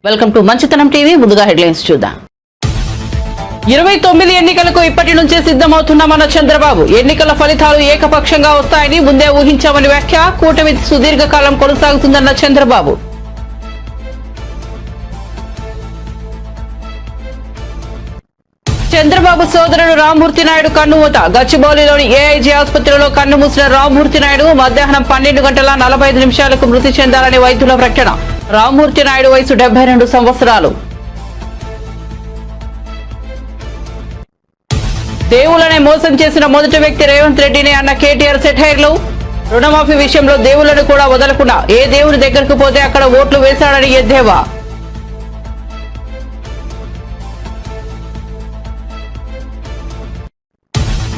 Welcome to మంచితనం TV. ముందుగా headlines చూద్దాం. 29 ఎన్నికలకు ఇప్పటి నుంచే సిద్ధమవుతున్నామన్న చంద్రబాబు. ఎన్నికల ఫలితాలు ఏకపక్షంగా వస్తాయని ముందే ఊహించామని వ్యాఖ్య. కూటమి సుదీర్ఘకాలం కొనసాగుతుందన్న చంద్రబాబు. చంద్రబాబు సోదరుడు రామ్మూర్తి నాయుడు కన్నుమూత. గచ్చిబౌలిలోని ఏఐజీ ఆసుపత్రిలో కన్నుమూసిన రామ్మూర్తి నాయుడు మధ్యాహ్నం 12 గంటల 45 నిమిషాలకు మృతి చెందాలని వైద్యుల ప్రకటన. రామ్మూర్తి నాయుడు వయసు 72 సంవత్సరాలు. దేవుళ్లనే మోసం చేసిన మొదటి వ్యక్తి రేవంత్ రెడ్డిని అన్న కేటీఆర్ సెటైర్లు. రుణమాఫీ విషయంలో దేవుళ్లను కూడా వదలకుండా ఏ దేవుని దగ్గరకు పోతే అక్కడ ఓట్లు వేశాడని ఎద్దేవా.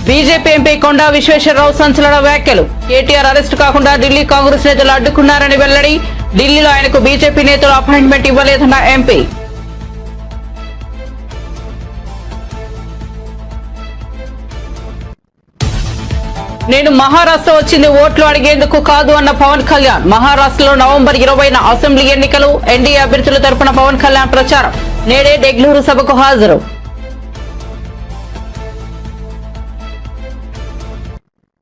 బీజేపీ ఎంపీ కొండా విశ్వేశ్వరరావు సంచలన వ్యాఖ్యలు. కేటీఆర్ అరెస్టు కాకుండా ఢిల్లీ కాంగ్రెస్ నేతలు అడ్డుకున్నారని వెల్లడి. ఢిల్లీలో ఆయనకు బీజేపీ నేతలు అపాయింట్మెంట్ ఇవ్వలేదన్న ఎంపీ. నేను మహారాష్ట్ర వచ్చింది ఓట్లు అడిగేందుకు కాదు అన్న పవన్ కళ్యాణ్. మహారాష్ట్రలో నవంబర్ 20న అసెంబ్లీ ఎన్నికలు. ఎన్డీఏ అభ్యర్థుల తరపున పవన్ కళ్యాణ్ ప్రచారం. నేడే డెగ్లూరు సభకు హాజరు.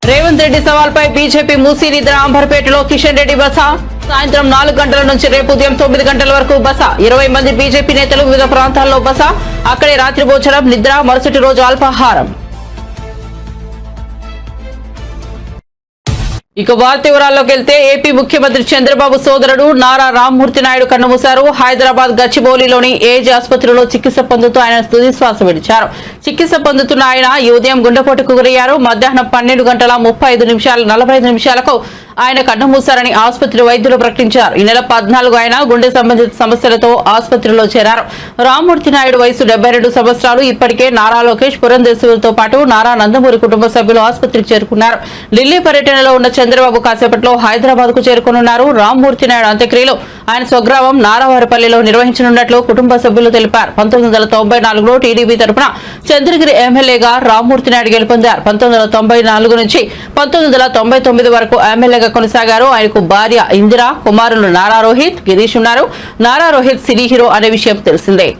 రేవంత్ రెడ్డి సవాల్పై బీజేపీ మూసీ నిద్ర. అంబర్పేటలో కిషన్ రెడ్డి బస. సాయంత్రం 4 గంటల నుంచి రేపు ఉదయం 9 గంటల వరకు బస. 20 మంది బీజేపీ నేతలు వివిధ ప్రాంతాల్లో బస. అక్కడే రాత్రి భోజనం, నిద్ర, మరుసటి రోజు అల్పాహారం. ఇక వార్త వివరాల్లోకి వెళ్తే ఏపీ ముఖ్యమంత్రి చంద్రబాబు సోదరుడు నారా రామ్మూర్తి నాయుడు కన్నుమూశారు. హైదరాబాద్ గచ్చిబౌలిలోని ఏజీ ఆసుపత్రిలో చికిత్స పొందుతూ ఆయన తుది శ్వాస విడిచారు. చికిత్స పొందుతున్న ఆయన ఈ ఉదయం గుండెపోటుకు గురయ్యారు. మధ్యాహ్నం 12 గంటల 45 నిమిషాలకు ఆయన కన్నుమూశారని ఆసుపత్రి వైద్యులు ప్రకటించారు. ఈ నెల 14 ఆయన గుండె సంబంధిత సమస్యలతో ఆసుపత్రిలో చేరారు. రామ్మూర్తి నాయుడు వయసు 72 సంవత్సరాలు. ఇప్పటికే నారా లోకేష్, పురంధేశ్వరితో పాటు నారా నందమూరి కుటుంబ సభ్యులు ఆసుపత్రికి చేరుకున్నారు. ఢిల్లీ పర్యటనలో ఉన్న చంద్రబాబు కాసేపట్లో హైదరాబాద్ కు చేరుకున్నారు. రామ్మూర్తి నాయుడు అంత్యక్రియలు ఆయన స్వగ్రామం నారావారిపల్లిలో నిర్వహించనున్నట్లు కుటుంబ సభ్యులు తెలిపారు. 1994లో టీడీపీ తరపున చంద్రగిరి ఎమ్మెల్యేగా రామ్మూర్తి నాయుడు గెలుపొందారు. 1994 నుంచి 1999 వరకు ఎమ్మెల్యేగా కొనసాగారు. ఆయనకు భార్య ఇందిరా, కుమారులు నారా రోహిత్, గిరీష్ ఉన్నారు. నారా రోహిత్ సినీ హీరో అనే విషయం తెలిసిందే.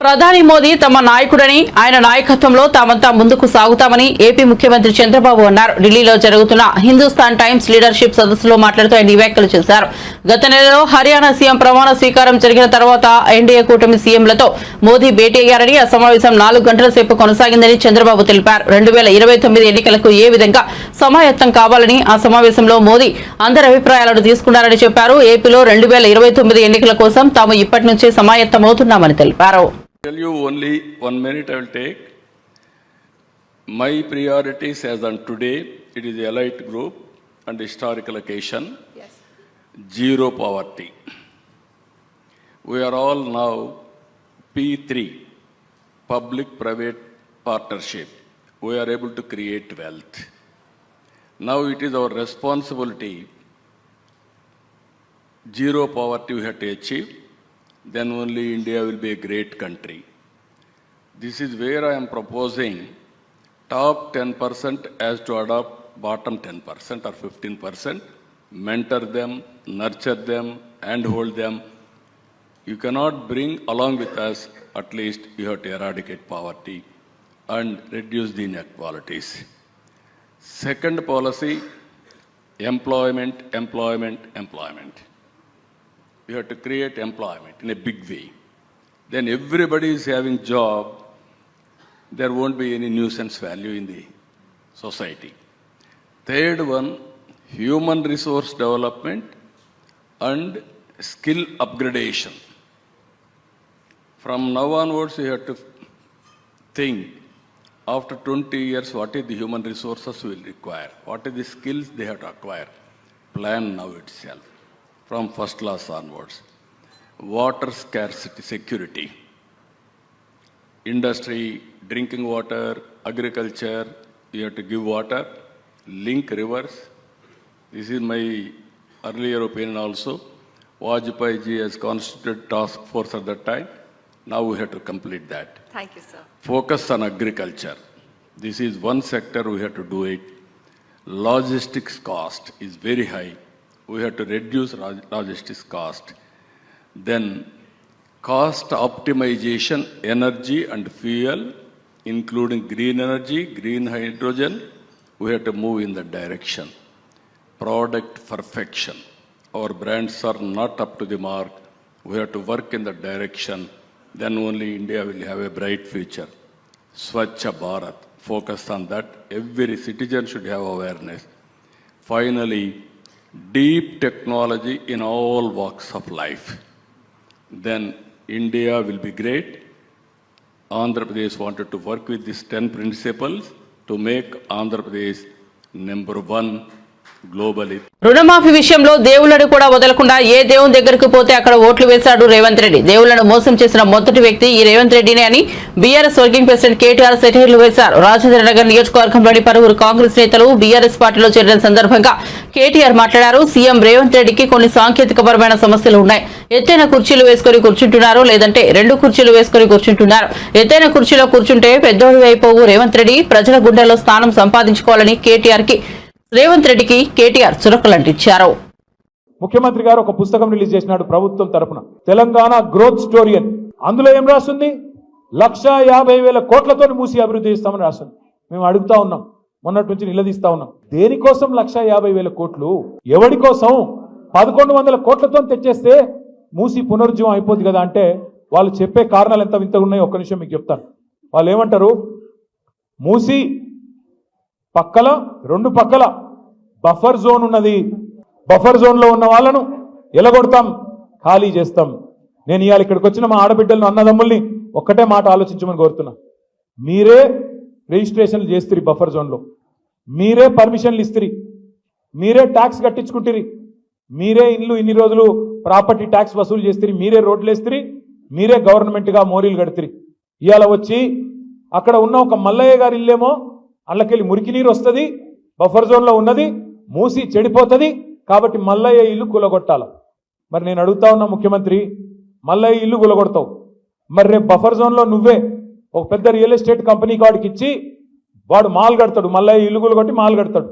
ప్రధాని మోదీ తమ నాయకుడని, ఆయన నాయకత్వంలో తామంతా ముందుకు సాగుతామని ఏపీ ముఖ్యమంత్రి చంద్రబాబు అన్నారు. ఢిల్లీలో జరుగుతున్న హిందుస్థాన్ టైమ్స్ లీడర్షిప్ సదస్సులో మాట్లాడుతూ ఆయన వ్యాఖ్యలు చేశారు. గత నెలలో హర్యానా సీఎం ప్రమాణ స్వీకారం జరిగిన తర్వాత ఎన్డీఏ కూటమి సీఎంలతో మోదీ భేటీ అయ్యారని, ఆ సమావేశం 4 గంటల సేపు కొనసాగిందని చంద్రబాబు తెలిపారు. 2029 ఎన్నికలకు ఏ విధంగా సమాయత్తం కావాలని ఆ సమావేశంలో మోదీ అందరి అభిప్రాయాలను తీసుకున్నారని చెప్పారు. ఏపీలో 2029 ఎన్నికల కోసం తాము ఇప్పటి నుంచే సమాయత్తమవుతున్నామని తెలిపారు. Tell you only 1 minute I will take. My priorities as on today, it is elite group and historical occasion. Yes. Zero poverty. We are all now P3, public-private partnership. We are able to create wealth. Now it is our responsibility. Zero poverty we have to achieve. Then only India will be a great country. This is where I am proposing top 10% as to adopt bottom 10% or 15%, mentor them, nurture them, and hold them. You cannot bring along with us, at least you have to eradicate poverty and reduce the inequalities. Second policy, employment, employment, employment. You have to create employment in a big way. Then everybody is having job. There won't be any nuisance value in the society. Third one, human resource development and skill upgradation. From now onwards, you have to think after 20 years, what is the human resources will require? What are the skills they have to acquire? Plan now itself. From first class onwards. Water scarcity, security, industry, drinking water, agriculture, you have to give water, link rivers. This is my earlier opinion also. Vajpayee ji has constituted task force at that time. Now we have to complete that. Thank you, sir. Focus on agriculture. This is one sector we have to do it. Logistics cost is very high. We have to reduce logistics cost. Then cost optimization, energy and fuel, including green energy, green hydrogen, we have to move in that direction. Product perfection. Our brands are not up to the mark. We have to work in that direction. Then only India will have a bright future. Swachh Bharat. Focus on that. Every citizen should have awareness. Finally, deep technology in all walks of life. Then India will be great. Andhra Pradesh wanted to work with these 10 principles to make Andhra Pradesh number 1 globally. రుణమాఫీ విషయంలో దేవుళ్లను కూడా వదలకుండా ఏ దేవుని దగ్గరకు పోతే అక్కడ ఓట్లు వేశాడు రేవంత్ రెడ్డి. దేవుళ్లను మోసం చేసిన మొదటి వ్యక్తి ఈ రేవంత్ రెడ్డినే అని బీఆర్ఎస్ వర్కింగ్ ప్రెసిడెంట్ కేటీఆర్ సెటైర్లు వేశారు. రాజేంద్రనగర్ నియోజకవర్గంలోని పలువురు కాంగ్రెస్ నేతలు బీఆర్ఎస్ పార్టీలో చేరిన సందర్భంగా కేటీఆర్ మాట్లాడారు. సీఎం రేవంత్ రెడ్డికి కొన్ని సాంకేతికపరమైన సమస్యలు ఉన్నాయి. ఎత్తైన కుర్చీలు వేసుకుని కూర్చుంటున్నారు, లేదంటే 2 కుర్చీలు వేసుకుని కూర్చుంటున్నారు. ఎత్తైన కుర్చీలో కూర్చుంటే పెద్దోడు అయిపోవు రేవంత్ రెడ్డి ప్రజల గుండెల్లో స్థానం సంపాదించుకోవాలని రేవంత్ రెడ్డికి కేటీఆర్ చురకలంటించారు. ముఖ్యమంత్రి గారు ఒక పుస్తకం రిలీజ్ చేసినాడు ప్రభుత్వం తరపున, తెలంగాణ గ్రోత్ స్టోరీ అని. అందులో ఏం రాస్తుంది? 1,50,000 కోట్లతో మూసి అభివృద్ధి చేస్తామని రాస్తుంది. మేము అడుగుతా ఉన్నాం, మొన్నటి నుంచి నిలదీస్తా ఉన్నాం, దేనికోసం 1,50,000 కోట్లు? ఎవడి కోసం? 1,100 కోట్లతో తెచ్చేస్తే మూసి పునరుజ్జీవం అయిపోద్ది కదా అంటే వాళ్ళు చెప్పే కారణాలు ఎంత వింతగా ఉన్నాయో ఒక్క నిమిషం మీకు చెప్తాను. వాళ్ళు ఏమంటారు? మూసి పక్కల 2 పక్కల బఫర్ జోన్ ఉన్నది, బఫర్ జోన్ లో ఉన్న వాళ్ళను ఎలగొడతాం, ఖాళీ చేస్తాం. నేను ఇవాళ ఇక్కడికి వచ్చిన మా ఆడబిడ్డలను అన్నదమ్ముల్ని ఒక్కటే మాట ఆలోచించమని కోరుతున్నా. మీరే రిజిస్ట్రేషన్లు చేస్తురి బఫర్ జోన్లో, మీరే పర్మిషన్లు ఇస్తురి, మీరే ట్యాక్స్ కట్టించుకుంటురి, మీరే ఇన్ని రోజులు ప్రాపర్టీ ట్యాక్స్ వసూలు చేస్తురి, మీరే రోడ్లు వేస్తురి, మీరే గవర్నమెంట్గా మోరీలు కడుతురి. ఇవాళ వచ్చి అక్కడ ఉన్న ఒక మల్లయ్య గారి ఇల్లేమో అల్లకెళ్ళి మురికి నీరు వస్తుంది, బఫర్ జోన్లో ఉన్నది, మూసి చెడిపోతుంది, కాబట్టి మల్లయ్య ఇల్లు కూలగొట్టాల. మరి నేను అడుగుతా ఉన్నా ముఖ్యమంత్రి, మల్లయ్య ఇల్లు కూలగొడతావు, మరి రేపు బఫర్ జోన్లో నువ్వే ఒక పెద్ద రియల్ ఎస్టేట్ కంపెనీ వాడికి ఇచ్చి వాడు మాల్ కడతాడు, మల్లయ్య ఇల్లు కూలగొట్టి మాల్ కడతాడు.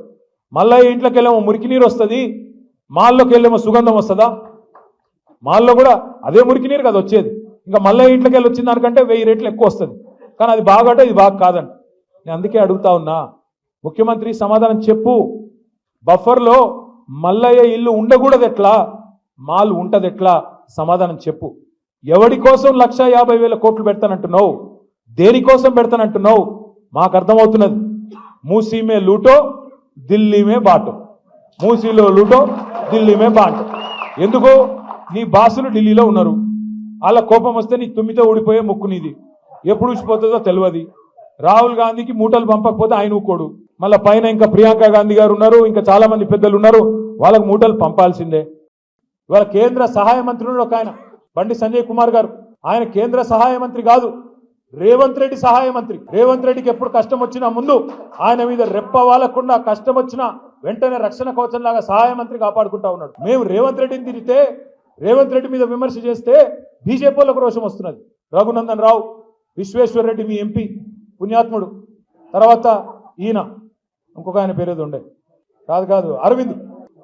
మల్లయ్య ఇంట్లోకి వెళ్ళేమో మురికి నీరు వస్తుంది, మాల్లోకి వెళ్ళేమో సుగంధం వస్తుందా? మాల్లో కూడా అదే మురికి నీరు కదా వచ్చేది. ఇంకా మల్లయ్య ఇంట్లోకి వెళ్ళి వచ్చిన దానికంటే 1000 రెట్లు ఎక్కువ వస్తుంది. కానీ అది బాగట, ఇది బాగా కాదండి. నేను అందుకే అడుగుతా ఉన్నా, ముఖ్యమంత్రి సమాధానం చెప్పు. బఫర్లో మల్లయ్య ఇల్లు ఉండకూడదు ఎట్లా, మాల్ ఉంటది ఎట్లా? సమాధానం చెప్పు. ఎవడి కోసం 1,50,000 కోట్లు పెడతానంటున్నావు? దేనికోసం పెడతానంటున్నావు? మాకు అర్థమవుతున్నది. మూసీమే లూటో ఢిల్లీమే బాటో, మూసీలో లూటో ఢిల్లీమే బాటో. ఎందుకు? నీ బాసులు ఢిల్లీలో ఉన్నారు, వాళ్ళ కోపం వస్తే నీ తుమ్మితో ఊడిపోయే ముక్కు నీది, ఎప్పుడు ఊసిపోతుందో తెలియదు. రాహుల్ గాంధీకి మూటలు పంపకపోతే ఆయన ఊకోడు, మళ్ళీ పైన ఇంకా ప్రియాంక గాంధీ గారు ఉన్నారు, ఇంకా చాలా మంది పెద్దలు ఉన్నారు, వాళ్ళకు మూటలు పంపాల్సిందే. ఇవాళ కేంద్ర సహాయ మంత్రి ఉన్నాడు ఒక ఆయన, బండి సంజయ్ కుమార్ గారు. ఆయన కేంద్ర సహాయ మంత్రి కాదు, రేవంత్ రెడ్డి సహాయ మంత్రి. రేవంత్ రెడ్డికి ఎప్పుడు కష్టం వచ్చినా ముందు ఆయన మీద రెప్ప వాలకుండా, కష్టం వచ్చినా వెంటనే రక్షణ కవచం లాగా సహాయ మంత్రి కాపాడుకుంటా ఉన్నాడు. మేము రేవంత్ రెడ్డిని తిరిగితే, రేవంత్ రెడ్డి మీద విమర్శ చేస్తే బీజేపీలకు రోషం వస్తున్నది. రఘునందన్ రావు, విశ్వేశ్వర్ రెడ్డి మీ ఎంపీ పుణ్యాత్ముడు, తర్వాత ఈయన ఇంకొక ఆయన పేరేది ఉండే, కాదు అరవింద్,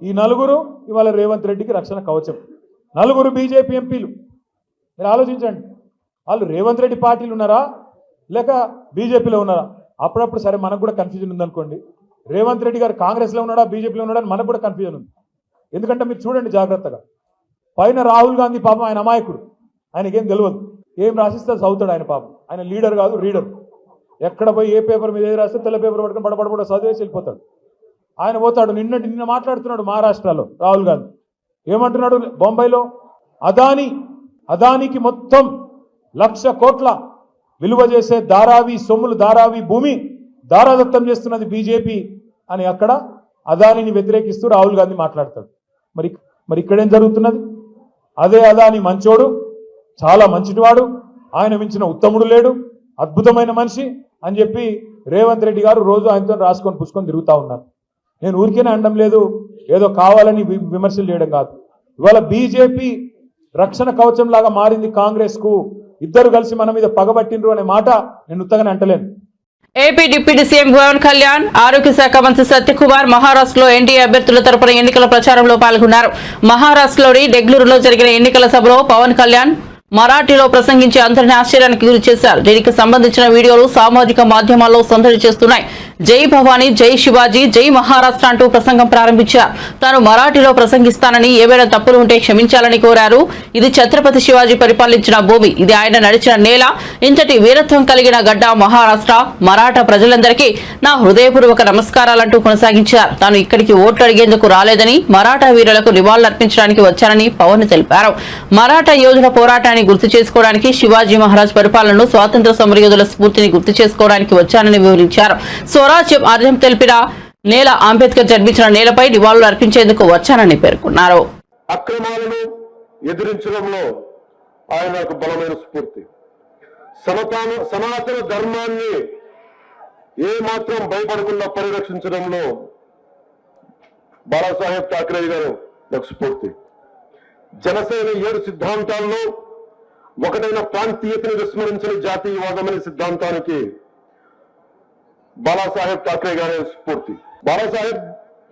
ఈ నలుగురు ఇవాళ రేవంత్ రెడ్డికి రక్షణ కవచం. నలుగురు బీజేపీ ఎంపీలు. మీరు ఆలోచించండి, వాళ్ళు రేవంత్ రెడ్డి పార్టీలు ఉన్నారా లేక బీజేపీలో ఉన్నారా? అప్పుడప్పుడు సరే మనకు కూడా కన్ఫ్యూజన్ ఉందనుకోండి, రేవంత్ రెడ్డి గారు కాంగ్రెస్లో ఉన్నాడా బీజేపీలో ఉన్నాడా అని మనకు కూడా కన్ఫ్యూజన్ ఉంది. ఎందుకంటే మీరు చూడండి జాగ్రత్తగా, పైన రాహుల్ గాంధీ పాపం ఆయన అమాయకుడు, ఆయనకేం తెలియదు, ఏం రాసిస్తే చదువుతాడు ఆయన పాపం. ఆయన లీడర్ కాదు, రీడర్. ఎక్కడ పోయి ఏ పేపర్ మీద ఏది రాస్తే తెల్ల పేపర్ పట్టుకుని పడపడపడ చదివేసి వెళ్ళిపోతాడు. ఆయన పోతాడు. నిన్న మాట్లాడుతున్నాడు మహారాష్ట్రలో రాహుల్ గాంధీ. ఏమంటున్నాడు? బొంబాయిలో అదానికి మొత్తం 1,00,000 కోట్ల విలువ చేసే ధారావి భూమి దారాదత్తం చేస్తున్నది బీజేపీ అని అక్కడ అదానిని వ్యతిరేకిస్తూ రాహుల్ గాంధీ మాట్లాడతాడు. మరి ఇక్కడేం జరుగుతున్నది? అదే అదాని మంచోడు, చాలా మంచివాడు, ఆయన మించిన ఉత్తముడు లేడు, అద్భుతమైన మనిషి అని చెప్పి రేవంత్ రెడ్డి గారు రోజు ఆయనతో రాసుకొని పుచ్చుకొని తిరుగుతూ ఉన్నారు. నేను ఊరికేనే అనడం లేదు, ఏదో కావాలని విమర్శలు చేయడం కాదు. ఇవాళ బీజేపీ రక్షణ కవచం లాగా మారింది కాంగ్రెస్ కు. ఇద్దరు కలిసి మన మీద పగబట్టిండ్రు అనే మాట నేను ఉత్తగానే అంటలేను. AP deputy CM Pawan Kalyan, ఆరోగ్య శాఖ మంత్రి సత్యకుమార్ మహారాష్ట్రలో ఎన్డీఏ అభ్యర్థుల తరపున ఎన్నికల ప్రచారంలో పాల్గొన్నారు. మహారాష్ట్రలోని డెగ్లూరులో జరిగిన ఎన్నికల సభలో పవన్ కళ్యాణ్ మరాఠీలో ప్రసంగించి అందరిని ఆశ్చర్యానికి గురి చేశారు. దీనికి సంబంధించిన వీడియోలు సామాజిక మాధ్యమాల్లో సందడి చేస్తున్నాయి. జై భవానీ, జై శివాజీ, జై మహారాష్ట్ర అంటూ ప్రసంగం ప్రారంభించారు. తాను మరాఠీలో ప్రసంగిస్తానని, ఏవైనా తప్పులు ఉంటే క్షమించాలని కోరారు. ఇది ఛత్రపతి శివాజీ పరిపాలించిన భూమి, ఇది ఆయన నడిచిన నేల, ఇంతటి వీరత్వం కలిగిన గడ్డ మహారాష్ట్ర. మరాఠా ప్రజలందరికీ నా హృదయపూర్వక నమస్కారాలంటూ కొనసాగించారు. తాను ఇక్కడికి ఓట్లు అడిగేందుకు రాలేదని, మరాఠా వీరులకు నివాళులర్పించడానికి వచ్చానని పవన్ తెలిపారు. మరాఠా యోధుల పోరాటాన్ని గుర్తు చేసుకోవడానికి, శివాజీ మహారాజ్ పరిపాలనను, స్వాతంత్ర సమరయోధుల స్ఫూర్తిని గుర్తు చేసుకోవడానికి వచ్చానని వివరించారు. స్వరాజ్యం అర్థం తెలిపిన నేల, అంబేద్కర్ జన్మించిన నేలపై నివాళులు అర్పించేందుకు వచ్చానని పేర్కొన్నారు. అక్రమాలను ఎదిరించడంలో ఆయన ఒక బలమైన స్ఫూర్తి. సనాతన ధర్మాన్ని ఏ మాత్రం భయపడకుండా పరిరక్షించడంలో బాలాసాహెబ్ ఠాక్రే గారు ఒక స్ఫూర్తి. జనసేన 7 సిద్ధాంతాల్లో ఒకటైన ప్రాంతీయతను విస్మరించిన జాతీయవాదం అనే సిద్ధాంతానికి బాలాసాహెబ్ ఠాక్రే గారి స్ఫూర్తి. బాలాసాహెబ్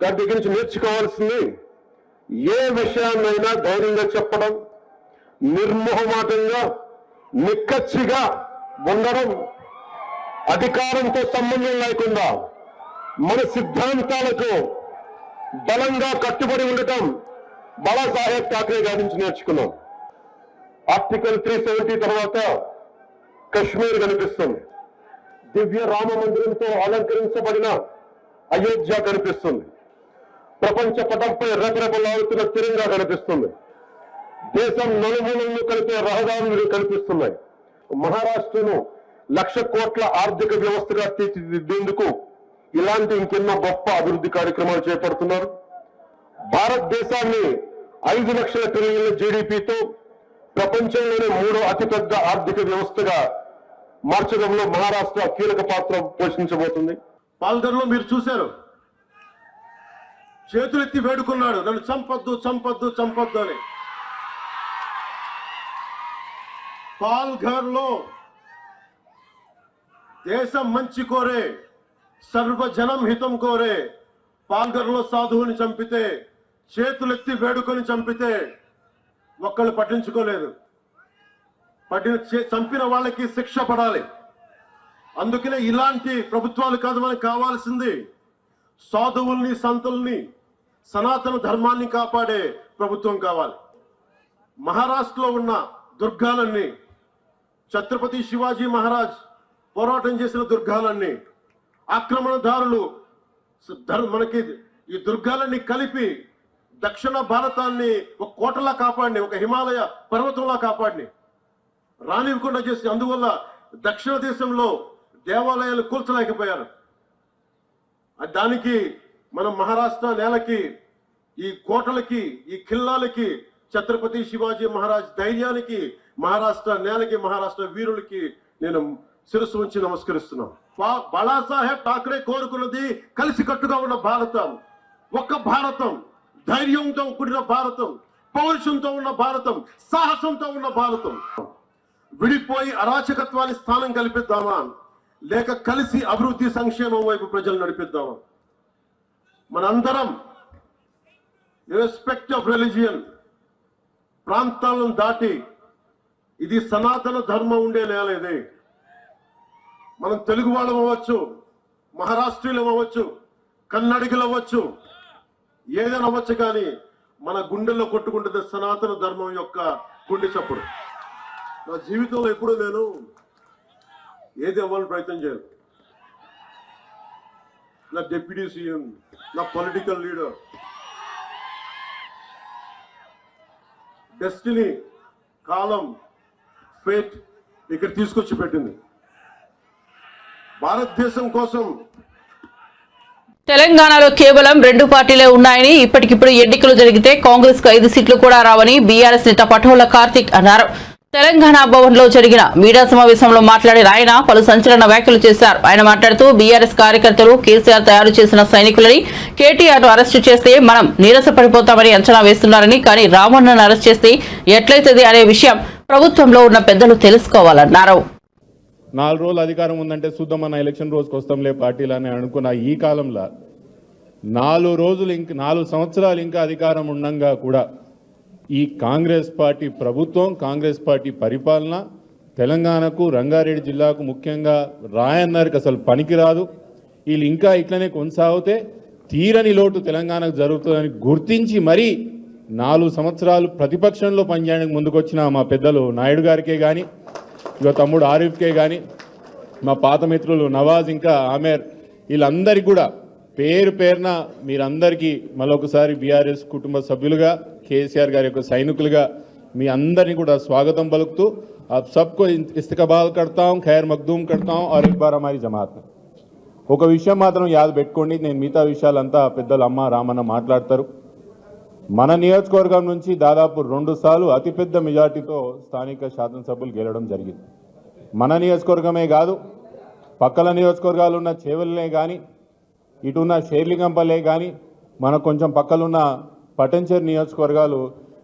గారి దగ్గర నుంచి నేర్చుకోవాల్సింది ఏ విషయాన్నైనా ధైర్యంగా చెప్పడం, నిర్మోహమాటంగా నిక్కచ్చిగా ఉండడం, అధికారంతో సంబంధం లేకుండా మన సిద్ధాంతాలకు బలంగా కట్టుబడి ఉండటం బాలాసాహెబ్ ఠాక్రే గారి నుంచి నేర్చుకున్నాం. ఆర్టికల్ 370 తర్వాత కశ్మీర్ కనిపిస్తుంది. దివ్య రామ మందిరంతో అలంకరించబడిన అయోధ్య కనిపిస్తుంది. ప్రపంచ పటంపై రెపరెపలాడుతున్న తిరంగా కనిపిస్తుంది. దేశం నలుమూలలను కలిపే రహదారులు కనిపిస్తున్నాయి. మహారాష్ట్రను 1,00,000 కోట్ల ఆర్థిక వ్యవస్థగా తీర్చిదిద్దేందుకు ఇలాంటి ఇంకెన్నో గొప్ప అభివృద్ధి కార్యక్రమాలు చేపడుతున్నారు. భారతదేశాన్ని 5 లక్షల ట్రిలియన్ల జీడీపీతో ప్రపంచంలోనే 3వ అతిపెద్ద ఆర్థిక వ్యవస్థగా మార్చడంలో మహారాష్ట్ర కీలక పాత్ర పోషించబోతుంది. పాల్గర్లో మీరు చూశారు, చేతులెత్తి వేడుకున్నాడు, నన్ను చంపొద్దు చంపొద్దు చంపొద్దు అని. పాల్ఘర్లో దేశం మంచి కోరే, సర్వజనం హితం కోరే పాల్ఘర్లో సాధువుని చంపితే, చేతులెత్తి వేడుకొని చంపితే ఒక్కళ్ళు పట్టించుకోలేదు. చంపిన వాళ్ళకి శిక్ష పడాలి. అందుకనే ఇలాంటి ప్రభుత్వాలు కాదు మనకు కావాల్సింది. సాధువుల్ని, సంతుల్ని, సనాతన ధర్మాన్ని కాపాడే ప్రభుత్వం కావాలి. మహారాష్ట్రలో ఉన్న దుర్గాలన్నీ, ఛత్రపతి శివాజీ మహారాజ్ పోరాటం చేసిన దుర్గాలన్నీ, ఆక్రమణదారులు మనకి ఈ దుర్గాలన్నీ కలిపి దక్షిణ భారతాన్ని ఒక కోటలా కాపాడిని, ఒక హిమాలయ పర్వతంలా కాపాడిని, రానివ్వకుండా చేసి. అందువల్ల దక్షిణ దేశంలో దేవాలయాలు కూల్చలేకపోయారు. దానికి మనం మహారాష్ట్ర నేలకి, ఈ కోటలకి, ఈ ఖిల్లాలకి, ఛత్రపతి శివాజీ మహారాజ్ ధైర్యానికి, మహారాష్ట్ర నేలకి, మహారాష్ట్ర వీరులకి నేను శిరస్సు ఉంచి నమస్కరిస్తున్నాను. బాలాసాహెబ్ ఠాక్రే కోరుకున్నది కలిసికట్టుగా ఉన్న భారతం, ఒక్క భారతం, ధైర్యంతో కూడిన భారతం, పౌరుషంతో ఉన్న భారతం, సాహసంతో ఉన్న భారతం. విడిపోయి అరాచకత్వాన్ని స్థానం కల్పిద్దామా, లేక కలిసి అభివృద్ధి సంక్షేమం వైపు ప్రజలు నడిపిద్దామా? మనందరం ఇర్రెస్పెక్ట్ ఆఫ్ రిలీజియన్, ప్రాంతాలను దాటి, ఇది సనాతన ధర్మం ఉండే నేల ఇది. మనం తెలుగు వాళ్ళం అవ్వచ్చు, మహారాష్ట్రీయులు అవ్వచ్చు, కన్నడిగులు అవ్వచ్చు, ఏదైనా అవ్వచ్చు, కానీ మన గుండెల్లో కొట్టుకుంటుంది సనాతన ధర్మం యొక్క గుండె చప్పుడు. నా జీవితంలో ఎప్పుడూ నేను ఏది అవ్వాలని ప్రయత్నం చేయను. నా డిప్యూటీ సీఎం, నా పొలిటికల్ లీడర్, డెస్టినీ, కాలం, ఫేట్ ఇక్కడ తీసుకొచ్చి పెట్టింది. భారతదేశం కోసం తెలంగాణలో కేవలం 2 పార్టీలే ఉన్నాయని, ఇప్పటికిప్పుడు ఎన్నికలు జరిగితే కాంగ్రెస్ కు 5 సీట్లు కూడా రావని బీఆర్ఎస్ నేత పటోల కార్తిక్ అన్నారు. తెలంగాణ భవన్ లో జరిగిన మీడియా సమావేశంలో మాట్లాడిన ఆయన పలు సంచలన వ్యాఖ్యలు చేశారు. ఆయన మాట్లాడుతూ బీఆర్ఎస్ కార్యకర్తలు కేసీఆర్ తయారు చేసిన సైనికులని, కేటీఆర్ ను అరెస్టు చేస్తే మనం నీరసపడిపోతామని అంచనా వేస్తున్నారని, కానీ రామన్నను అరెస్ట్ చేస్తే ఎట్లయితది అనే విషయం ప్రభుత్వంలో ఉన్న పెద్దలు తెలుసుకోవాలన్నారు. 4 రోజులు అధికారం ఉందంటే చూద్దామన్న ఎలక్షన్ రోజుకి వస్తాంలే పార్టీలని అనుకున్న ఈ కాలంలో 4 సంవత్సరాలు ఇంకా అధికారం ఉండంగా కూడా ఈ కాంగ్రెస్ పార్టీ ప్రభుత్వం, కాంగ్రెస్ పార్టీ పరిపాలన తెలంగాణకు, రంగారెడ్డి జిల్లాకు, ముఖ్యంగా రాయన్నరికి అసలు పనికిరాదు. వీళ్ళు ఇంకా ఇట్లనే కొనసాగితే తీరని లోటు తెలంగాణకు జరుగుతుందని గుర్తించి మరీ 4 సంవత్సరాలు ప్రతిపక్షంలో పనిచేయడానికి ముందుకొచ్చిన మా పెద్దలు నాయుడు గారికే కానీ, ఇక తమ్ముడు ఆరిఫ్కే కానీ, మా పాత మిత్రులు నవాజ్, ఇంకా ఆమేర్, వీళ్ళందరికీ కూడా పేరు పేరున మీరందరికీ మరొకసారి బీఆర్ఎస్ కుటుంబ సభ్యులుగా, కేసీఆర్ గారి యొక్క సైనికులుగా మీ అందరినీ కూడా స్వాగతం పలుకుతూ आप सबको इस्तकबाल करता हूँ, खैर मखदूम करता हूँ और एक बार हमारी जमात में ఒక విషయం మాత్రం యాద పెట్టుకోండి. నేను మిగతా విషయాలంతా పెద్దలు అమ్మ రామన్న మాట్లాడతారు. మన నియోజకవర్గం నుంచి దాదాపు 2 సార్లు అతిపెద్ద మెజార్టీతో స్థానిక శాసనసభ్యులు గెలవడం జరిగింది. మన నియోజకవర్గమే కాదు, పక్కల నియోజకవర్గాలు ఉన్న చేవెళ్ళనే కానీ, ఇటున్న షేర్లింగంపల్లె కానీ, మన కొంచెం పక్కలున్న పటంచేరు నియోజకవర్గాలు,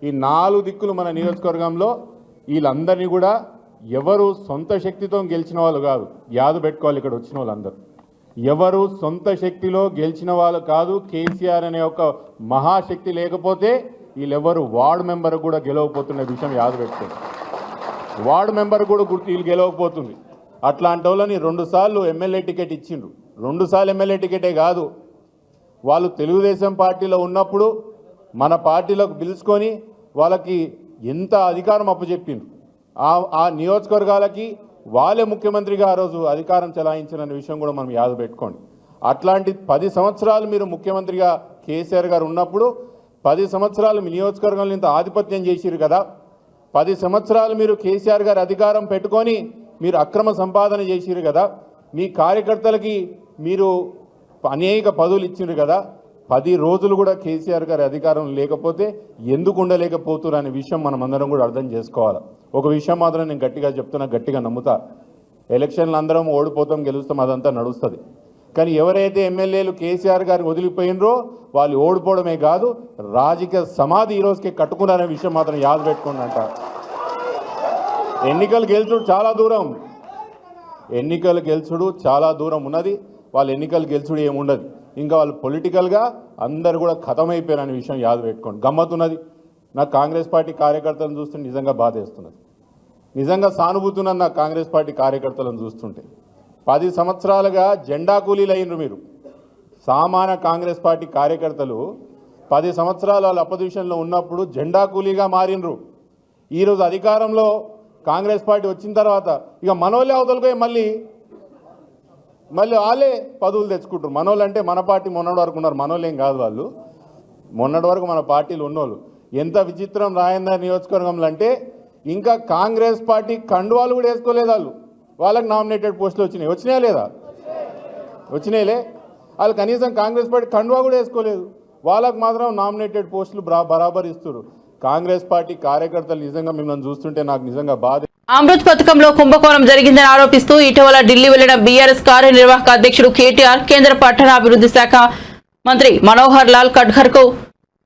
ఈ 4 దిక్కులు మన నియోజకవర్గంలో వీళ్ళందరినీ కూడా ఎవరు సొంత శక్తితో గెలిచిన వాళ్ళు కాదు. యాద పెట్టుకోవాలి, ఇక్కడ వచ్చిన వాళ్ళందరూ ఎవరు సొంత శక్తిలో గెలిచిన వాళ్ళు కాదు. కేసీఆర్ అనే ఒక మహాశక్తి లేకపోతే వీళ్ళెవరు వార్డు మెంబర్ కూడా గెలవకపోతున్న విషయం యాద పెట్టుకోండి. వార్డు మెంబర్ కూడా వీళ్ళు గెలవకపోతుంది. అట్లాంటి వాళ్ళని 2 సార్లు ఎమ్మెల్యే టికెట్ ఇచ్చిండ్రు. 2 సార్లు ఎమ్మెల్యే టికెటే కాదు, వాళ్ళు తెలుగుదేశం పార్టీలో ఉన్నప్పుడు మన పార్టీలోకి పిలుచుకొని వాళ్ళకి ఎంత అధికారం అప్పచెప్పిండ్రు. ఆ నియోజకవర్గాలకి వాళ్ళే ముఖ్యమంత్రిగా ఆ రోజు అధికారం చెలాయించిన విషయం కూడా మనం యాద పెట్టుకోండి. అట్లాంటి 10 సంవత్సరాలు మీరు ముఖ్యమంత్రిగా కేసీఆర్ గారు ఉన్నప్పుడు 10 సంవత్సరాలు మీ నియోజకవర్గంలో ఇంత ఆధిపత్యం చేసిరు కదా. 10 సంవత్సరాలు మీరు కేసీఆర్ గారు అధికారం పెట్టుకొని మీరు అక్రమ సంపాదన చేసిరు కదా. మీ కార్యకర్తలకి మీరు అనేక పదవులు ఇచ్చిరు కదా. 10 రోజులు కూడా కేసీఆర్ గారి అధికారం లేకపోతే ఎందుకు ఉండలేకపోతున్నారు అనే విషయం మనం అందరం కూడా అర్థం చేసుకోవాలి. ఒక విషయం మాత్రం నేను గట్టిగా చెప్తున్నా, గట్టిగా నమ్ముతా, ఎలక్షన్లు అందరం ఓడిపోతాం గెలుస్తాం అదంతా నడుస్తుంది. కానీ ఎవరైతే ఎమ్మెల్యేలు కేసీఆర్ గారిని వదిలిపోయినరో వాళ్ళు ఓడిపోవడమే కాదు, రాజకీయ సమాధి ఈ రోజుకి కట్టుకున్నారనే విషయం మాత్రం యాద పెట్టుకోండి అంట. ఎన్నికలు గెలుచుడు చాలా దూరం ఉన్నది. వాళ్ళు ఎన్నికలు గెలుచుడు ఏముండదు, ఇంకా వాళ్ళు పొలిటికల్గా అందరు కూడా ఖతమైపోయారనే విషయం యాద పెట్టుకోండి. గమ్మత్తున్నది, నాకు కాంగ్రెస్ పార్టీ కార్యకర్తలను చూస్తుంటే నిజంగా బాధేస్తున్నది, నిజంగా సానుభూతి ఉన్నది నాకు కాంగ్రెస్ పార్టీ కార్యకర్తలను చూస్తుంటే. 10 సంవత్సరాలుగా జెండా కూలీలు అయినరు మీరు. సామాన్య కాంగ్రెస్ పార్టీ కార్యకర్తలు 10 సంవత్సరాలు వాళ్ళు అపోజిషన్లో ఉన్నప్పుడు జెండా కూలీగా మారినరు. ఈరోజు అధికారంలో కాంగ్రెస్ పార్టీ వచ్చిన తర్వాత ఇక మనోళ్ళే అవతలపోయి మళ్ళీ వాళ్ళే పదవులు తెచ్చుకుంటారు. మనోళ్ళు అంటే మన పార్టీ మొన్నటి వరకు ఉన్నారు, మనోళ్ళు ఏం కాదు వాళ్ళు, మొన్నటి వరకు మన పార్టీలు ఉన్నోళ్ళు. ఎంత విచిత్రం రాయందర్ నియోజకవర్గంలో అంటే ఇంకా కాంగ్రెస్ పార్టీ కండువాలు కూడా వేసుకోలేదు వాళ్ళకి నామినేటెడ్ పోస్టులు వచ్చినాయా లేదా? వచ్చినాయిలే. వాళ్ళు కనీసం కాంగ్రెస్ పార్టీ కండువా కూడా వేసుకోలేదు, వాళ్ళకు మాత్రం నామినేటెడ్ పోస్టులు బరాబర్ ఇస్తారు. కాంగ్రెస్ పార్టీ కార్యకర్తలు నిజంగా మిమ్మల్ని చూస్తుంటే నాకు నిజంగా బాధ. అమృత్ పథకంలో కుంభకోణం జరిగిందని ఆరోపిస్తూ ఇటీవల ఢిల్లీ వెళ్లిన బీఆర్ఎస్ కార్యనిర్వాహక అధ్యక్షుడు కేటీఆర్ కేంద్ర పట్టణాభివృద్ధి శాఖ మంత్రి మనోహర్ లాల్ ఖట్టర్ కు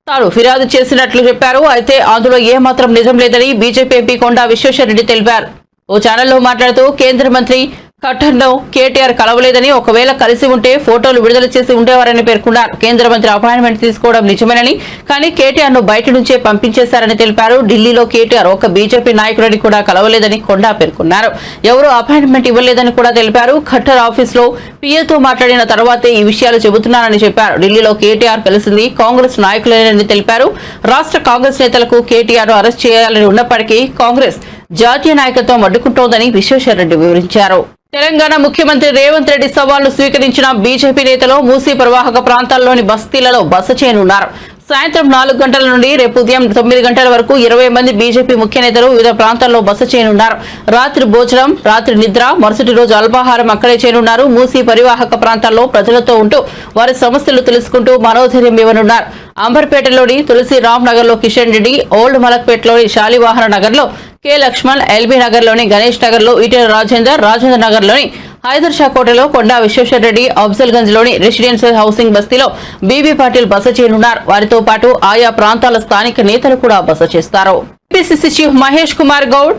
తాను ఫిర్యాదు చేసినట్లు చెప్పారు. అయితే అందులో ఏమాత్రం నిజం లేదని బీజేపీ ఎంపీ కొండా విశ్వేశ్వరరెడ్డి తెలిపారు. ఓ ఛానల్లో మాట్లాడుతూ కేంద్ర మంత్రి ఖట్టర్ను కేటీఆర్ కలవలేదని, ఒకవేళ కలిసి ఉంటే ఫోటోలు విడుదల చేసి ఉండేవారని పేర్కొన్నారు. కేంద్ర మంత్రి అపాయింట్మెంట్ తీసుకోవడం నిజమేనని, కానీ కేటీఆర్ ను బయట నుంచే పంపించేశారని తెలిపారు. ఢిల్లీలో కేటీఆర్ ఒక బీజేపీ నాయకుడిని కూడా కలవలేదని కొండా పేర్కొన్నారు. ఎవరూ అపాయింట్మెంట్ ఇవ్వలేదని కూడా తెలిపారు. ఖట్టర్ ఆఫీస్ లో పీఏతో మాట్లాడిన తర్వాతే ఈ విషయాలు చెబుతున్నానని చెప్పారు. ఢిల్లీలో కేటీఆర్ కలిసింది కాంగ్రెస్ నాయకులేనని తెలిపారు. రాష్ట్ర కాంగ్రెస్ నేతలకు కేటీఆర్ ను అరెస్ట్ చేయాలని ఉన్నప్పటికీ కాంగ్రెస్ జాతీయ నాయకత్వం అడ్డుకుంటోందని విశ్వేశ్వరరెడ్డి వివరించారు. తెలంగాణ ముఖ్యమంత్రి రేవంత్ రెడ్డి సవాళ్లు స్వీకరించిన బీజేపీ నేతలు మూసీ పరివాహక ప్రాంతాల్లోని బస్తీలలో బస చేయనున్నారు. సాయంత్రం 4 గంటల నుండి రేపు ఉదయం 9 గంటల వరకు 20 మంది బీజేపీ ముఖ్య నేతలు వివిధ ప్రాంతాల్లో బస చేయనున్నారు. రాత్రి భోజనం, రాత్రి నిద్ర, మరుసటి రోజు అల్పాహారం అక్కడే చేయనున్నారు. మూసీ పరివాహక ప్రాంతాల్లో ప్రజలతో ఉంటూ వారి సమస్యలు తెలుసుకుంటూ మనోధైర్యం ఇవ్వనున్నారు. అంబర్పేటలోని తులసి రామ్ నగర్ లో కిషన్ రెడ్డి, ఓల్డ్ మలక్పేటలోని శాలివాహన నగర్ లో కె లక్ష్మణ్, ఎల్బీ నగర్ లోని గణేష్ నగర్ లో ఈటెల రాజేందర్ నగర్ లోని హైదర్ షా కోటలో కొండా విశ్వేశ్వరరెడ్డి, అఫ్జల్ గంజ్ లోని రెసిడెన్షియల్ హౌసింగ్ బస్తీలో బీబీ పాటిల్ బస చేయనున్నారు. వారితో పాటు ఆయా ప్రాంతాల స్థానిక నేతలు కూడా బస చేస్తారు. PCC chief Mahesh Kumar Goud,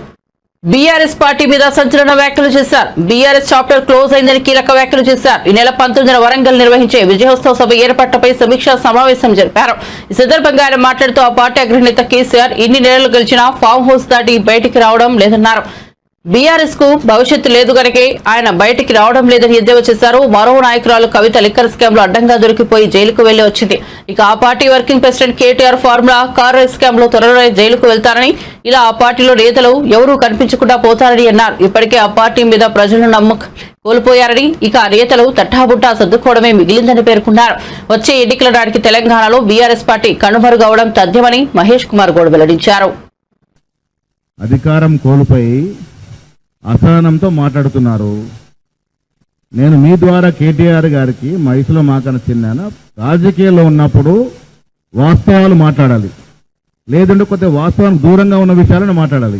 BRS party మీద సంచలన వ్యాఖ్యలు చేశారు. బీఆర్ఎస్ చాప్టర్ క్లోజ్ అయిందని కీలక వ్యాఖ్యలు చేశారు. ఈ నెల 19న వరంగల్ నిర్వహించే విజయోత్సవ సభ ఏర్పాట్లపై సమీక్షా సమావేశం జరిపారు. ఈ సందర్భంగా ఆయన మాట్లాడుతూ ఆ పార్టీ అగ్రనేత కేసీఆర్ ఇన్ని నెలలు గెలిచినా ఫామ్ హౌస్ దాటి బయటికి రావడం లేదన్నారు. బీఆర్ఎస్ కు భవిష్యత్తు లేదు గనకే ఆయన బయటికి రావడం లేదని ఎద్దేవా చేశారు. మరో నాయకురాలు కవిత లిక్కర్ స్కామ్ లో అడ్డంగా దొరికిపోయి జైలుకు వెళ్లి వచ్చింది. ఇక ఆ party working president KTR formula car race scam లో త్వరలో జైలుకు వెళ్తారని, ఇలా ఆ పార్టీలో నేతలు ఎవరూ కనిపించకుండా పోతారని అన్నారు. ఇప్పటికే ఆ పార్టీ మీద ప్రజలు నమ్మకం కోల్పోయారని, ఇక ఆ నేతలు తట్టాబుట్టా సర్దుకోవడమే మిగిలిందని పేర్కొన్నారు. వచ్చే ఎన్నికల నాటికి తెలంగాణలో బీఆర్ఎస్ పార్టీ కనుమరుగవడం తథ్యమని మహేష్ కుమార్ గౌడ్ వెల్లడించారు. అధికారం కోల్పోయి అసహనంతో మాట్లాడుతున్నారు. నేను మీ ద్వారా కేటీఆర్ గారికి మైసులో మాకన చిన్నాను, రాజకీయాల్లో ఉన్నప్పుడు వాస్తవాలు మాట్లాడాలి, లేదంటే కొద్దిగా వాస్తవానికి దూరంగా ఉన్న విషయాలను మాట్లాడాలి.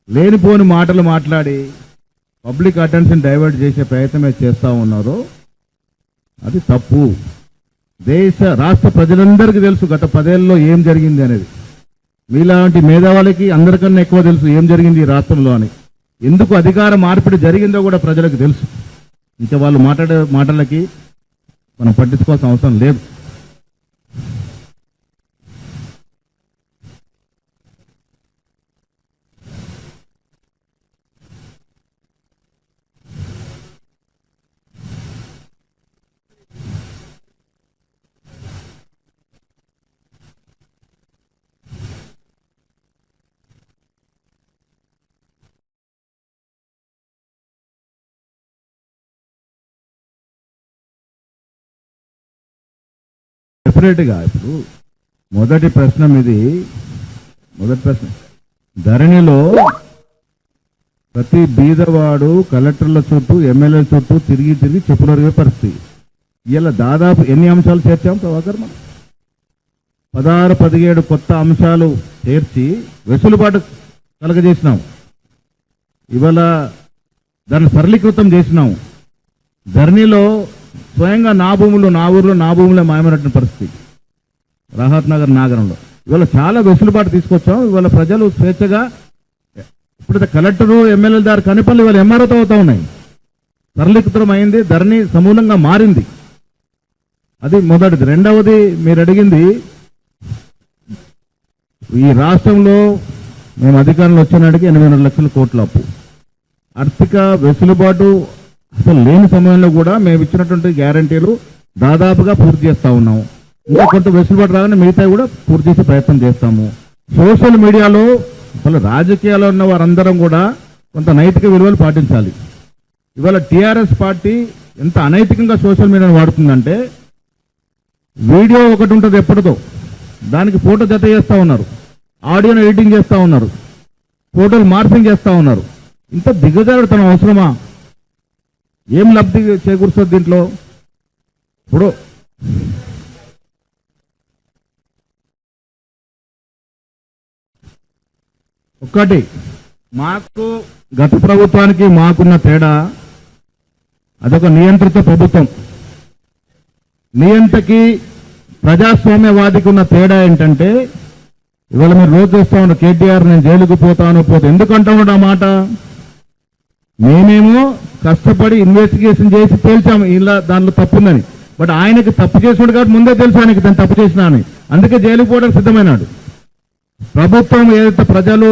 లేనిపోని మాటలు మాట్లాడి పబ్లిక్ అటెన్షన్ డైవర్ట్ చేసే ప్రయత్నమే చేస్తూ ఉన్నారు. అది తప్పు. రాష్ట్ర ప్రజలందరికీ తెలుసు గత 10 ఏళ్లలో ఏం జరిగింది అనేది. మీలాంటి మేధావులకి అందరికన్నా ఎక్కువ తెలుసు ఏం జరిగింది ఈ రాష్ట్రంలో అని. ఎందుకు అధికార మార్పిడి జరిగిందో కూడా ప్రజలకు తెలుసు. ఇంకా వాళ్ళు మాట్లాడే మాటలకి మనం పట్టించుకోవాల్సిన అవసరం లేదు. డెఫినెట్గా ఇప్పుడు మొదటి ప్రశ్న ధరణిలో ప్రతి బీదవాడు కలెక్టర్ల చుట్టూ ఎమ్మెల్యేల చుట్టూ తిరిగి చెప్పులరిగే పరిస్థితి. ఇలా దాదాపు ఎన్ని అంశాలు చేర్చాం ప్రభాకర్? మనం 16-17 కొత్త అంశాలు చేర్చి వెసులుబాటు కలగజేసినాం. ఇవాళ దాన్ని సరళీకృతం చేసినాం. ధరణిలో స్వయంగా నా ఊర్లో నా భూములే మాయమైనటువంటి పరిస్థితి రాహత్ నగర్ నాగరంలో. ఇవాళ చాలా వెసులుబాటు తీసుకొచ్చాం. ఇవాళ ప్రజలు స్వేచ్ఛగా ఇప్పుడైతే కలెక్టరు ఎమ్మెల్యేల దారి కనిపల్లి ఇవాళ ఎంఆర్ఓతో అవుతా ఉన్నాయి. సరళీకృతం అయింది, ధరణి సమూలంగా మారింది. అది మొదటిది. రెండవది మీరు అడిగింది, ఈ రాష్ట్రంలో మేము అధికారంలో వచ్చినాడికి 800 లక్షల కోట్ల అప్పు. ఆర్థిక వెసులుబాటు అసలు లేని సమయంలో కూడా మేము ఇచ్చినటువంటి గ్యారంటీలు దాదాపుగా పూర్తి చేస్తా ఉన్నాము. ఇంకా కొంత వెసులుబాటు రాగానే మిగతా కూడా పూర్తి చేసే ప్రయత్నం చేస్తాము. సోషల్ మీడియాలో అసలు రాజకీయాల్లో ఉన్న వారందరం కూడా కొంత నైతిక విలువలు పాటించాలి. ఇవాళ టీఆర్ఎస్ పార్టీ ఎంత అనైతికంగా సోషల్ మీడియాను వాడుతుందంటే, వీడియో ఒకటి ఉంటుంది ఎప్పటిదో, దానికి ఫోటో జత చేస్తూ ఉన్నారు, ఆడియోను ఎడిటింగ్ చేస్తూ ఉన్నారు, ఫోటోలు మార్పింగ్ చేస్తూ ఉన్నారు. ఇంత దిగజారుతనం అవసరమా? ఏం లబ్ధి చేకూరుస్తుంది దీంట్లో? ఇప్పుడు ఒక్కటి, మాకు గత ప్రభుత్వానికి మాకున్న తేడా, అదొక నియంత్రిత ప్రభుత్వం. నియంత్రకి ప్రజాస్వామ్యవాదికి ఉన్న తేడా ఏంటంటే, ఇవాళ మీరు రోజు చూస్తా ఉన్నారు కేటీఆర్ నేను జైలుకు పోతాను ఎందుకంటా ఉన్నాడు ఆ మాట. మేమేమో కష్టపడి ఇన్వెస్టిగేషన్ చేసి తేల్చాము ఇలా దాంట్లో తప్పుందని. బట్ ఆయనకి తప్పు చేసినాడు కాబట్టి ముందే తెలుసు ఆయనకి దాన్ని తప్పు చేసినా అని. అందుకే జైలుకు పోవడానికి సిద్ధమైనాడు. ప్రభుత్వం ఏదైతే ప్రజలు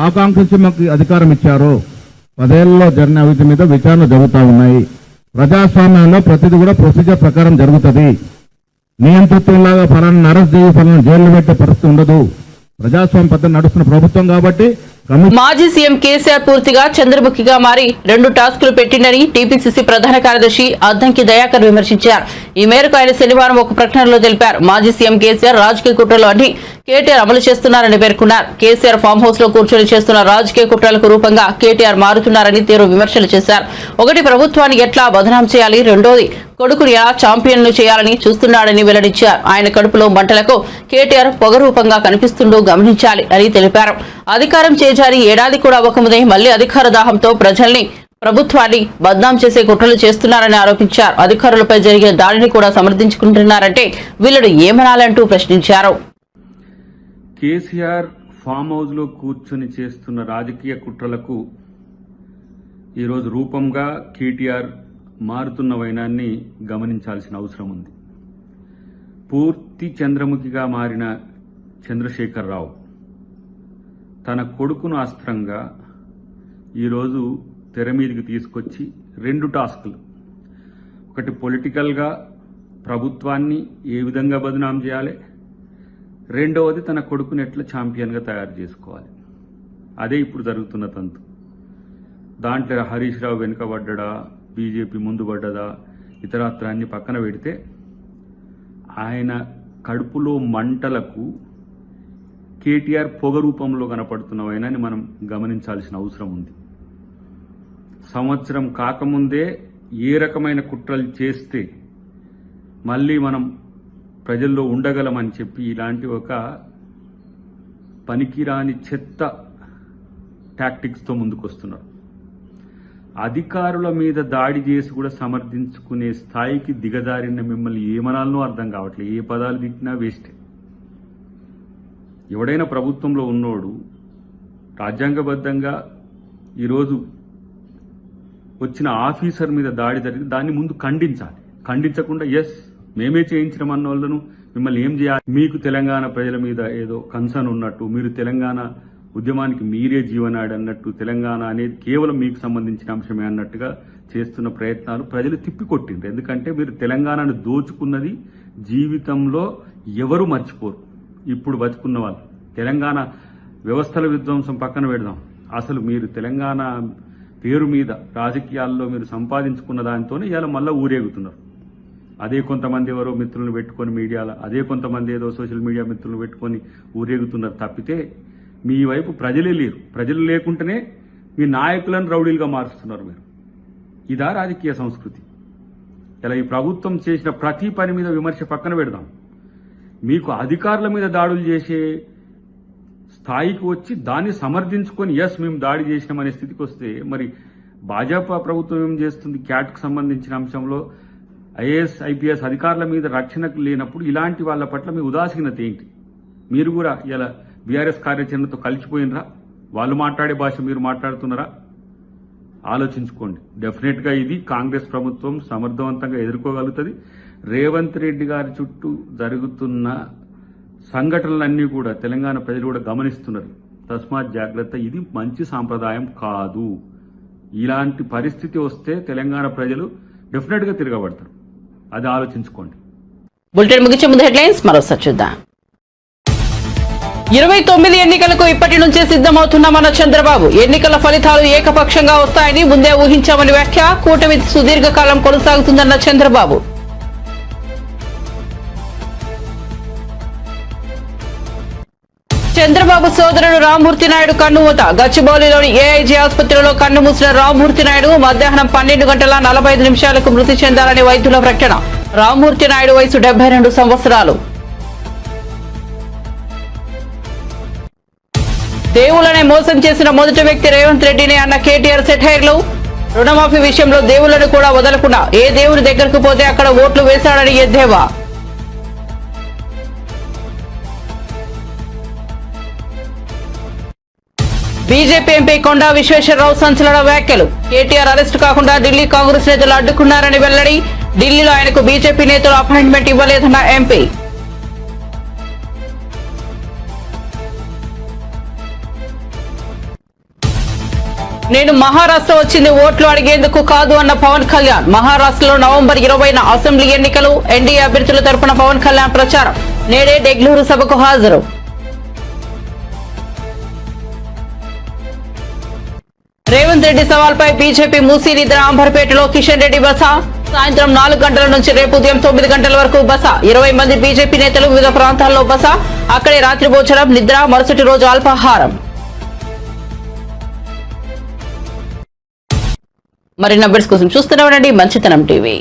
ఆకాంక్షించి మాకు అధికారం ఇచ్చారో 10 ఏళ్లలో జరిగిన అవినీతి మీద విచారణ జరుగుతూ ఉన్నాయి. ప్రజాస్వామ్యంలో ప్రతిదీ కూడా ప్రొసీజర్ ప్రకారం జరుగుతుంది. నియంతృత్వంలాగా ఫలాన్ని అరెస్ట్ చేసి ఫలాన్ని జైలు పెట్టే పరిస్థితి ఉండదు. ప్రజాస్వామ్య పద్ధతి నడుస్తున్న ప్రభుత్వం కాబట్టి. మాజీ సీఎం కేసీఆర్ పూర్తిగా చంద్రముఖిగా మారి 2 టాస్కులు పెట్టిండని టీపీసీసీ ప్రధాన కార్యదర్శి అద్దంకి దయాకర్ విమర్శించారు. ఈ మేరకు ఆయన శనివారం ఒక ప్రకటనలో తెలిపారు. మాజీ సీఎం కేసీఆర్ రాజకీయ కుట్రలు అన్ని కేటీఆర్ అమలు చేస్తున్నారని పేర్కొన్నారు. కేసీఆర్ ఫామ్ హౌస్ లో కూర్చొని చేస్తున్న రాజకీయ కుట్రలకు రూపంగా కేటీఆర్ మారుతున్నారని తీవ్ర విమర్శలు చేశారు. ఒకటి, ప్రభుత్వాన్ని ఎట్లా బదనాం చేయాలి, రెండోది కొడుకుని ఎలా ఛాంపియన్లు చేయాలని చూస్తున్నాడని వెల్లడించారు. ఆయన కడుపులో మంటలకు కేటీఆర్ పొగరూపంగా కనిపిస్తుండో గమనించాలి అని తెలిపారు. అధికారం చేజారి ఏడాది కూడా అవ్వకముందే మళ్లీ అధికార దాహంతో ప్రజల్ని ప్రభుత్వాన్ని బద్నాం చేసే కుట్రలు చేస్తున్నారని ఆరోపించారు. అధికారులపై జరిగిన దాడిని కూడా సమర్థించుకుంటున్నారంటే వీళ్ళను ఏమనాలంటూ ప్రశ్నించారు. కేసీఆర్ ఫామ్ హౌస్లో కూర్చొని చేస్తున్న రాజకీయ కుట్రలకు ఈరోజు రూపంగా కేటీఆర్ మారుతున్న వైనాన్ని గమనించాల్సిన అవసరం ఉంది. పూర్తి చంద్రముఖిగా మారిన చంద్రశేఖరరావు తన కొడుకును అస్త్రంగా ఈరోజు తెర మీదకి తీసుకొచ్చి 2 టాస్కులు, ఒకటి పొలిటికల్గా ప్రభుత్వాన్ని ఏ విధంగా బదనాం చేయాలి, రెండవది తన కొడుకుని ఎట్లా ఛాంపియన్గా తయారు చేసుకోవాలి. అదే ఇప్పుడు జరుగుతున్న తంతు. దాంట్లో హరీష్ రావు వెనుకబడ్డా, బీజేపీ ముందు పడ్డదా, ఇతరత్రాన్ని పక్కన పెడితే ఆయన కడుపులో మంటలకు కేటీఆర్ పొగ రూపంలో కనపడుతున్నవైనాన్ని మనం గమనించాల్సిన అవసరం ఉంది. సంవత్సరం కాకముందే ఏ రకమైన కుట్రలు చేస్తే మళ్ళీ మనం ప్రజల్లో ఉండగలమని చెప్పి ఇలాంటి ఒక పనికిరాని చెత్త టాక్టిక్స్తో ముందుకొస్తున్నారు. అధికారుల మీద దాడి చేసి కూడా సమర్థించుకునే స్థాయికి దిగజారిన మిమ్మల్ని ఏమనాలనో అర్థం కావట్లేదు. ఏ పదాలు తిట్టినా వేస్టే. ఎవడైనా ప్రభుత్వంలో ఉన్నోడు రాజ్యాంగబద్ధంగా ఈరోజు వచ్చిన ఆఫీసర్ మీద దాడి జరిగి దాన్ని ముందు ఖండించాలి. ఖండించకుండా మేమే చేయించడం అన్న వాళ్ళను మిమ్మల్ని ఏం చేయాలి, మీకు తెలంగాణ ప్రజల మీద ఏదో కన్సర్న్ ఉన్నట్టు, మీరు తెలంగాణ ఉద్యమానికి మీరే జీవనాడి అన్నట్టు, తెలంగాణ అనేది కేవలం మీకు సంబంధించిన అంశమే అన్నట్టుగా చేస్తున్న ప్రయత్నాలు ప్రజలు తిప్పికొట్టిండ్రు. ఎందుకంటే మీరు తెలంగాణను దోచుకున్నది జీవితంలో ఎవరు మర్చిపోరు. ఇప్పుడు బతుకున్న వాళ్ళు తెలంగాణ వ్యవస్థల విధ్వంసం పక్కన పెడదాం, అసలు మీరు తెలంగాణ పేరు మీద రాజకీయాల్లో మీరు సంపాదించుకున్న దానితోనే ఇలా మళ్ళీ ఊరేగుతున్నారు. అదే కొంతమంది ఎవరో మిత్రులను పెట్టుకొని మీడియాలో, అదే కొంతమంది ఏదో సోషల్ మీడియా మిత్రులను పెట్టుకొని ఊరేగుతున్నారు తప్పితే మీ వైపు ప్రజలే లేరు. ప్రజలు లేకుంటేనే మీ నాయకులను రౌడీలుగా మారుస్తున్నారు మీరు. ఇదా రాజకీయ సంస్కృతి? ఇలా ఈ ప్రభుత్వం చేసిన ప్రతి పని మీద విమర్శ పక్కన పెడదాం, మీకు అధికారుల మీద దాడులు చేసే స్థాయికి వచ్చి దాన్ని సమర్థించుకొని మేము దాడి చేసినామనే స్థితికి వస్తే మరి భాజపా ప్రభుత్వం ఏం చేస్తుంది? క్యాట్కు సంబంధించిన అంశంలో ఐఏఎస్ ఐపీఎస్ అధికారుల మీద రక్షణకు లేనప్పుడు ఇలాంటి వాళ్ళ పట్ల మీ ఉదాసీనత ఏంటి? మీరు కూడా ఇలా బీఆర్ఎస్ కార్యాచరణతో కలిసిపోయినరా? వాళ్ళు మాట్లాడే భాష మీరు మాట్లాడుతున్నారా? ఆలోచించుకోండి. డెఫినెట్గా ఇది కాంగ్రెస్ ప్రభుత్వం సమర్థవంతంగా ఎదుర్కోగలుగుతుంది. రేవంత్ రెడ్డి గారి చుట్టూ జరుగుతున్న సంఘటనలన్నీ కూడా తెలంగాణ ప్రజలు కూడా గమనిస్తున్నారు. తస్మాత్ జాగ్రత్త, ఇది మంచి సాంప్రదాయం కాదు. ఇలాంటి పరిస్థితి వస్తే తెలంగాణ ప్రజలు డెఫినెట్గా తిరగబడతారు. అది ఆలోచించుకోండి. బులెటిన్ ముగించే ముందు హెడ్లైన్స్ మరోసారి చూద్దాం. 29 ఎన్నికలకు ఇప్పటి నుంచే సిద్ధమవుతున్నామన్న చంద్రబాబు. ఎన్నికల ఫలితాలు ఏకపక్షంగా వస్తాయని ముందే ఊహించామని వ్యాఖ్య. కూటమి సుదీర్ఘకాలం కొనసాగుతుందన్న చంద్రబాబు. చంద్రబాబు సోదరుడు రామ్మూర్తి నాయుడు కన్నుమూత. గచ్చిబౌలిలోని ఏఐజీ ఆసుపత్రిలో కన్నుమూసిన రామ్మూర్తి నాయుడు మధ్యాహ్నం 12:45 మృతి చెందాలని వైద్యుల ప్రకటన. రామ్మూర్తి నాయుడు వయసు 72 సంవత్సరాలు. దేవుళ్లనే మోసం చేసిన మొదటి వ్యక్తి రేవంత్ రెడ్డిని అన్న కేటీఆర్ సెటైర్లు. రుణమాఫీ విషయంలో దేవుళ్లను కూడా వదలకుండా ఏ దేవుడి దగ్గరకు పోతే అక్కడ ఓట్లు వేశాడని ఎద్దేవా. బీజేపీ ఎంపీ కొండా విశ్వేశ్వరరావు సంచలన వ్యాఖ్యలు. కేటీఆర్ అరెస్టు కాకుండా ఢిల్లీ కాంగ్రెస్ నేతలు అడ్డుకున్నారని వెల్లడి. ఢిల్లీలో ఆయనకు బీజేపీ నేతలు అపాయింట్మెంట్ ఇవ్వలేదన్న ఎంపీ. నేను మహారాష్ట్ర వచ్చింది ఓట్లు అడిగేందుకు కాదు అన్న పవన్ కళ్యాణ్. మహారాష్ట్రలో నవంబర్ 20న అసెంబ్లీ ఎన్నికలు. ఎన్డీఏ అభ్యర్థుల తరపున పవన్ కళ్యాణ్ ప్రచారం. నేడే డెగ్లూరు సభకు హాజరు. రేవంత్ రెడ్డి సవాల్పై బీజేపీ మూసీ నిద్ర. అంబర్పేటలో కిషన్ రెడ్డి బస. సాయంత్రం 4 గంటల నుంచి రేపు ఉదయం 9 గంటల వరకు బస. 20 మంది బీజేపీ నేతలు వివిధ ప్రాంతాల్లో బస. అక్కడే రాత్రి భోజనం, నిద్ర, మరుసటి రోజు అల్పాహారం. మరిన్ని అప్డేట్స్ కోసం చూస్తూనే ఉండండి మంచితనం టీవీ.